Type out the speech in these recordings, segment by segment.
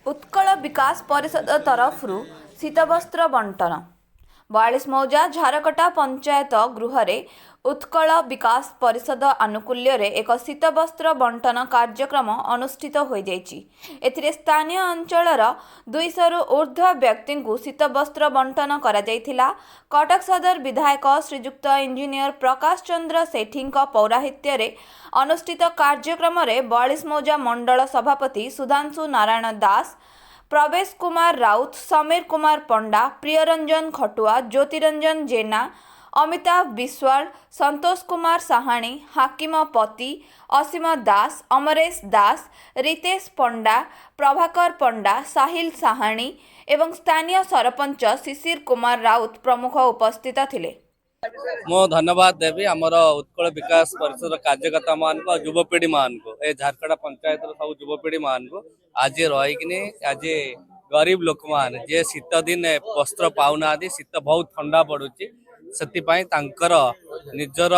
उत्कल विकास परिषद तरफरु शीतवस्त्र बंटन 42 मौजा झारकटा पंचायत गृह रे उत्कल विकास परिषद आनुकूल्य रे एक शीतवस्त्र बंटन कार्यक्रम अनुष्ठित हो जाइछि। एथिरे स्थानीय अंचलर 200 रु ऊर्ध्व व्यक्ति को शीतवस्त्र बंटन करा जाइथिला। कटक सदर विधायक श्रीजुक्त इंजीनियर प्रकाश चंद्र सेठी पौराहित्य रे अनुष्ठित कार्यक्रम रे 42 मौजा मंडल सभापति सुधांशु नारायण दास, प्रवेश कुमार राउत, समीर कुमार पंडा, प्रियरंजन खटुआ, ज्योतिरंजन जेना, अमिताभ विश्वाल, संतोष कुमार साहाणी, हाकिम पति, असीम दास, अमरेश दास, रितेश पंडा, प्रभाकर पंडा, साहिल साहाणी एवं स्थानीय सरपंच शिशिर कुमार राउत प्रमुख उपस्थित थिले। मो धन्यवाद देवी आमर उत्कल विकास परिषद कार्यकर्ता मान को युवपीढ़ी मान को ए झारखंड पंचायत सब युवपीढ़ी मान को आज रही आज गरीब लोक मान जे शीत दिन वस्त्र पाऊना शीत बहुत ठंडा पड़ुची से निजर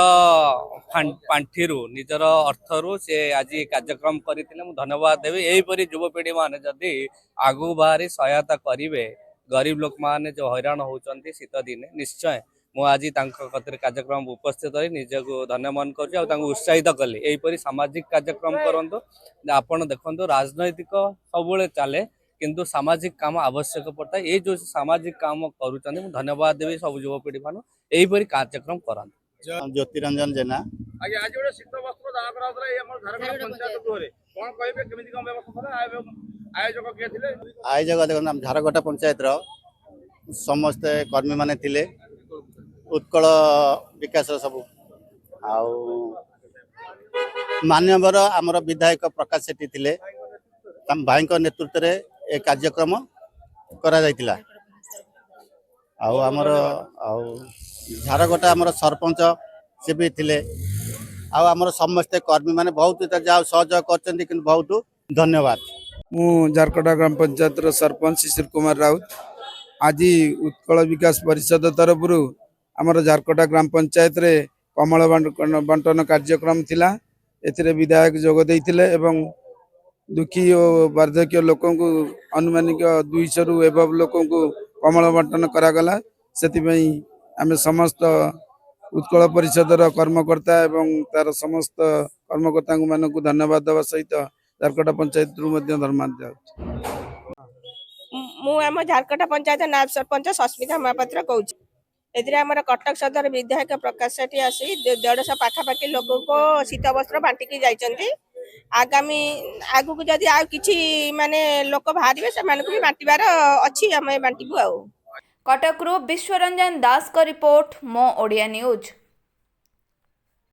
पांठि निजर अर्थरु से आज कार्यक्रम करते धन्यवाद देवी। यहीपरी युवपीढ़ी मान जदि आगु बाहरी सहायता करेंगे गरीब लोक मैंने जो हैरान होती शीत दिन निश्चय मु आज कार्यक्रम उपस्थित रही निजक धन्य मन कर उत्साहित कली। यहीपरी सामाजिक कार्यक्रम करंतु आपण देखो राजनैतिक सब चले किंतु सामाजिक काम आवश्यक पड़ता है। ये जो सामाजिक काम करुँच धन्यवाद देवी सब युवपीढ़ी मान यहीपरी कार्यक्रम करा। ज्योतिरंजन जेना आज गोटे शीत वस्त्र दान झारखंड पंचायत गृह कौन कहे केमी कम व्यवस्था आयोजक किए थे? आयोजक देखो झारखंड पंचायत समस्त कर्मी माने थिले उत्कल विकास सब मान्यवर आमर विधायक प्रकाश सेठी थिले भाई नेतृत्व रे ए कार्यक्रम करा जायतिला। आमर झारखंड आमर सरपंच से भी थिले आमर समस्त कर्मी माने बहुत सहयोग कर बहुत धन्यवाद। मु झारखंड ग्राम पंचायत सरपंच शिशिर कुमार राउत आज उत्कल विकास परिषद तरफ आमर झारखंड ग्राम पंचायत रे कमल बंटन कार्यक्रम थिला। एथिरे विधायक जोग देइथिले एवं दुखी और वार्धक्य लोक अनुमानिक 200 रु एबव लोक कमल बंटन करागला। सेतिपई आमे समस्त उत्कल परिषदर कर्मकर्ता एवं तार समस्त कर्मकर्ता मानक धन्यवाद देवा सहित झारखंड पंचायत रु मध्य धन्यवाद मु आम झारखंड पंचायत नायब सरपंच सस्मिता महापात्र कहूँ। एथिरे आमर कटक सदर विधायक प्रकाश सेठी आसी 150 पाखापाखि लोक को शीत वस्त्र बांटिकी जाइछन्ती। आगामी आगु को जदि आ किछि माने लोक बाहरिबे से मानक भी बांटिबार अछि। आमे बांटिबु। कटक रु विश्वरंजन दास का रिपोर्ट मो ओडिया न्यूज।